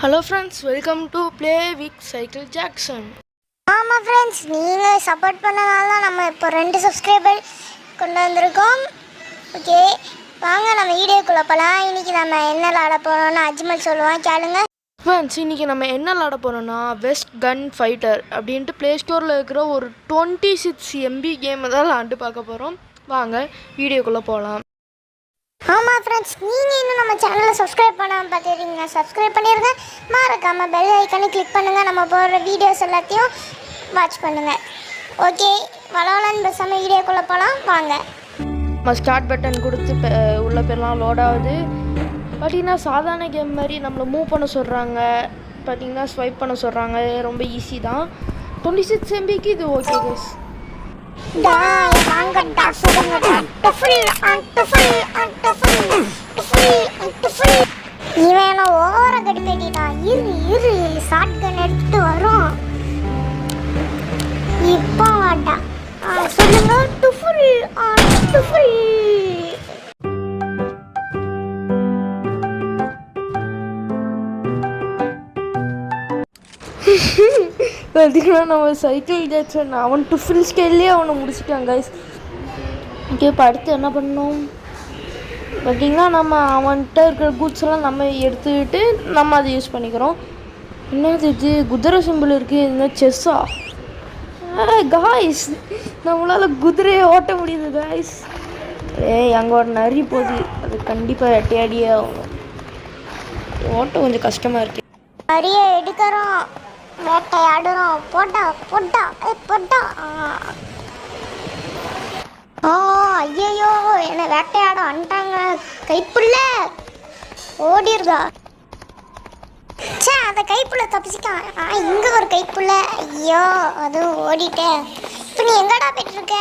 Hello friends, welcome to play with cycle Jackson. ஆமாம் friends, நீங்கள் support பண்ணனால தான் நம்ம இப்போ 2 சப்ஸ்கிரைபர் கொண்டு வந்திருக்கோம். ஓகே, வாங்க நம்ம வீடியோக்குள்ளே போகலாம். இன்றைக்கி நம்ம என்ன விளாட போகிறோம்னு அஜ்மல் சொல்லுவான், கேளுங்க. ஃப்ரெண்ட்ஸ், இன்றைக்கி நம்ம என்ன விளாட போகிறோன்னா வெஸ்ட் கன் ஃபைட்டர் அப்படின்ட்டு ப்ளே ஸ்டோரில் இருக்கிற ஒரு 26 MB கேமை தான் விளாண்டு பார்க்க போகிறோம். வாங்க வீடியோக்குள்ளே போகலாம். ஆமாம் ஃப்ரெண்ட்ஸ், நீங்கள் இன்னும் நம்ம சேனலை சப்ஸ்கிரைப் பண்ணாமல் பார்த்துருக்கீங்க, சப்ஸ்கிரைப் பண்ணிடுங்க. மறக்காமல் பெல் ஐக்கானே கிளிக் பண்ணுங்கள். நம்ம போடுற வீடியோஸ் எல்லாத்தையும் வாட்ச் பண்ணுங்கள். ஓகே, வளவலன்னு பேசாமல் வீடியோக்குள்ளே போகலாம், வாங்க. நம்ம ஸ்டார்ட் பட்டன் கொடுத்து உள்ள பேர்லாம் லோட் ஆகுது. பார்த்திங்கன்னா சாதாரண கேம் மாதிரி நம்மளை மூவ் பண்ண சொல்கிறாங்க, பார்த்திங்கன்னா ஸ்வைப் பண்ண சொல்கிறாங்க. ரொம்ப ஈஸி தான். 26 MBக்கு இது ஓகே கைஸ். இவன் ஓவர கடிப்பேட்டிட்டான். இரு ஷார்ட் கன் எடுத்துட்டு வரும். இப்போ வாட்டா சொல்லுங்க. டுஃபுல் டுஃபுல் பார்த்தீங்கன்னா நம்ம சைக்கிள் ஜாக்சன் அவன் டுஃபில் ஸ்டைல்லே அவனை முடிச்சிட்டான் கைஸ். ஓகே, இப்போ அடுத்து என்ன பண்ணோம் பார்த்தீங்கன்னா, நம்ம அவன்கிட்ட இருக்கிற கூட்ஸ் எல்லாம் நம்ம எடுத்துக்கிட்டு நம்ம அதை யூஸ் பண்ணிக்கிறோம். என்னது இது, குதிரை சிம்பிள் இருக்குது. என்ன செஸ்ஸா? காய்ஸ், நம்மளால் குதிரையை ஓட்ட முடியுது காய்ஸ். அங்கே ஒரு நரி போகுது, அது கண்டிப்பாக எட்டையாடியே ஆகணும். ஓட்ட கொஞ்சம் கஷ்டமாக இருக்குது. நிறைய எடுக்கிறோம், வேட்டையாடுறோம். போட்டா போட்டா போட்டா. ஐயோ, என்ன வேட்டையாட வந்துட்டாங்க. கைப்புள்ள ஓடிருதா? சே, அந்த கைப்புள்ள தப்பிச்சிக்கான். இங்கே ஒரு கைப்புள்ள. ஐயோ, அதுவும் ஓடிட்டேன். இப்போ நீ எங்கடா போயிட்டு இருக்க?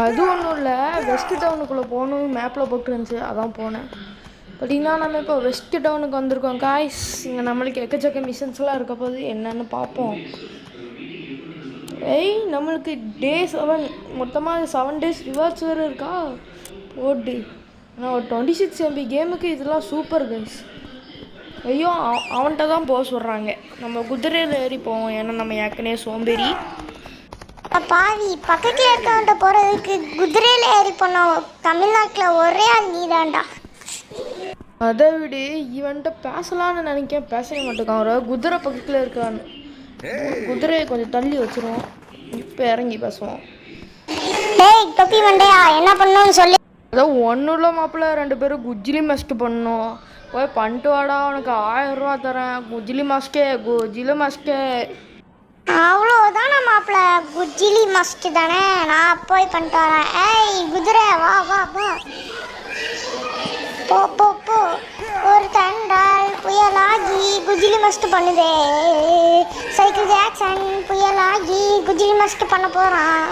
அது ஒன்றும் இல்லை, வெஸ்ட் டவுனுக்குள்ளே போகணும். மேப்பில் போட்டு இருந்துச்சு, அதான் போனேன். பார்த்தீங்கன்னா நம்ம இப்போ வெஸ்ட் டவுனுக்கு வந்திருக்கோம் காய்ஸ். இங்கே நம்மளுக்கு எக்கச்சக்க மிஷன்ஸ்லாம் இருக்க போது என்னென்னு பார்ப்போம். நம்மளுக்கு டே 7 மொத்தமாக 7 days ரிவார்ட்ஸ் வேறு இருக்கா போட்டு. ஆனால் ஒரு 26 MB கேமுக்கு இதெல்லாம் சூப்பர் கைஸ். ஐயோ, அவன்கிட்ட தான் போக சொல்கிறாங்க. நம்ம குதிரையில் ஏறி போவோம், ஏன்னா நம்ம ஏற்கனவே சோம்பேறி. பாவி, பக்கத்தில் இருக்கவன்ட்ட போகிறதுக்கு குதிரையில் ஏறி போனோம். தமிழ்நாட்டில் ஒரே ஆள் நீதாண்டா. அதை விட இவன்கிட்ட பேசலான்னு நினைக்கிறேன், பேசவே மாட்டேக்கான். ஒரு குதிரை பக்கத்தில் இருக்கான்னு. குதிரையை கொஞ்சம் தள்ளி வச்சிருவோம், இப்போ இறங்கி பேசுவோம். தொப்பி மண்டையா, என்ன பண்ணணும்னு சொல்லி. அதான் ஒன்றும் இல்லை மாப்பிள்ள, 2 பேரும் குஜிலி மஸ்ட் பண்ணணும். போய் பண்ணிட்டு வாடா, உனக்கு 1000 ரூபா தரேன். குஜிலி மஸ்கே. அவ்வளோதானே மாப்பிள்ள, குஜிலி மஸ்ட் தானே. நான் போய் பண்ணிட்டு வரேன். குதிரை வா வா வா. போ போ போ. ஒரு தண்டால் புயலாகி குஜிலி மஸ்ட் பண்ணுதே. சைக்கிள் ஜாக்சன் புயலாகி குஜிலி மஸ்ட் பண்ண போகிறான்.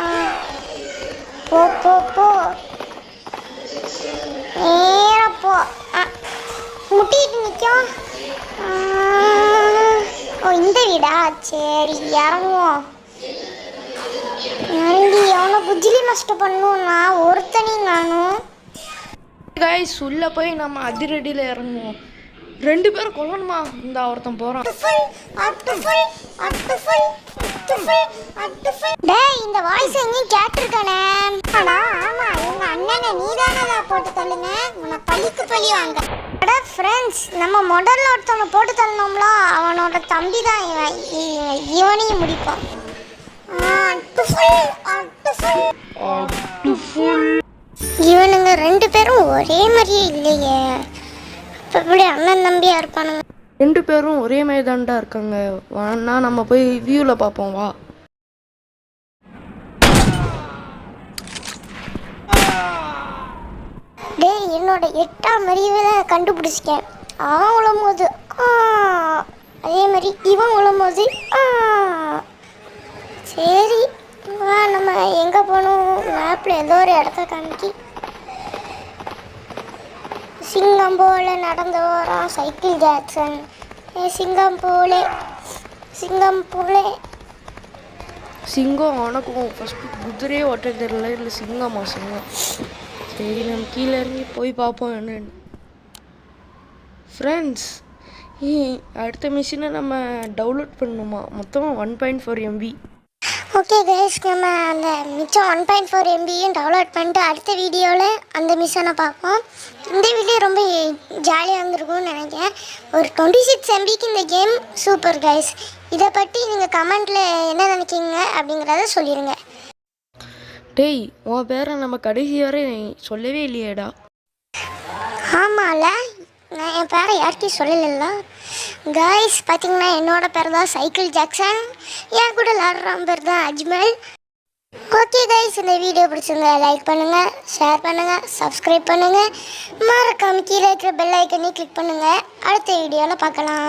போ போ போ, நேரப்போ. முட்டிட்டு நிற்கும். இந்த வீடா? சரி, இறங்குவோம். இறங்கி அவனை குஜிலி மஸ்ட் பண்ணுன்னா ஒருத்தனையும் நானும் காய்ஸ் உள்ளே போய் நம்ம அதிரடியில் இறங்குவோம். 2 பேரும் கொல்லணுமா? இந்த ஒருத்தன் போகிறான். இந்த வாய்ஸ் எங்கேயும் கேட்டிருக்கானே. ஆமா, எங்க அண்ணனை நீதானதா போட்டு தள்ளுங்க, உன்னை பழிக்கு பழி வாங்க. ஃப்ரெண்ட்ஸ், நம்ம முதல்ல ஒருத்தவனை போட்டு தள்ளணும்ல, அவனோட தம்பி தான் இவன். இவனையும் முடிப்போம். இவனுங்க 2 பேரும் ஒரே மாதிரியே இல்லையே. எப்படி அண்ணன் தம்பியா இருப்பானுங்க? 2 பேரும் ஒரே மாதிரி தான்டா இருக்காங்க. வேணா நம்ம போய் வியூவில் பார்ப்போம், வா. என்னோட 8ஆம் அறிவுல கண்டுபிடிச்சிட்டேன். அவன் உழும்போது அதே மாதிரி இவன் உழும்போது. சரி வா, நம்ம எங்கே போகணும்? மேப்பில் ஏதோ ஒரு இடத்த காமிக்கி. சிங்கம் போல நடந்து வரான் சைக்கிள் ஜாக்சன். சிங்கம் போலே. சிங்கம் உனக்கும் ஃபஸ்ட்டு குதிரையே ஓட்ட தெரியல, இல்லை சிங்கம். சரி, நம்ம கீழே இறங்கி போய் பார்ப்போம் என்னன்னு. ஃப்ரெண்ட்ஸ், அடுத்த மிஷினை நம்ம டவுன்லோட் பண்ணணுமா? மொத்தம் 1.4 MB. ஓகே கைஸ், நம்ம அந்த மிச்சம் 1.4 MBயும் டவுன்லோட் பண்ணிட்டு அடுத்த வீடியோவில் அந்த மிஷனை பார்ப்போம். இந்த வீடியோ ரொம்ப ஜாலியாக இருந்திருக்கும்னு நினைக்கிறேன். ஒரு 26 MBக்கு இந்த கேம் சூப்பர் கைஸ். இதை பற்றி நீங்கள் கமெண்ட்டில் என்ன நினைக்கிங்க அப்படிங்கிறத சொல்லிடுங்க. டேய், உன் பேரை நம்ம கடைசி வரை சொல்லவே இல்லையேடா. ஆமாம்ல, நான் என் பேரை யார்கிட்டையும் சொல்லலைல்ல கைஸ். பார்த்தீங்கன்னா என்னோட பேர் தான் சைக்கிள் ஜாக்சன், என் கூட விளாட்றான் பேர் தான் அஜ்மல். ஓகே கைஸ், இந்த வீடியோ பிடிச்சிருந்தா லைக் பண்ணுங்கள், ஷேர் பண்ணுங்கள், சப்ஸ்கிரைப் பண்ணுங்கள், மறக்காம கீழே இருக்கிற பெல் ஐக்கனையும் கிளிக் பண்ணுங்கள். அடுத்த வீடியோவில் பார்க்கலாம்.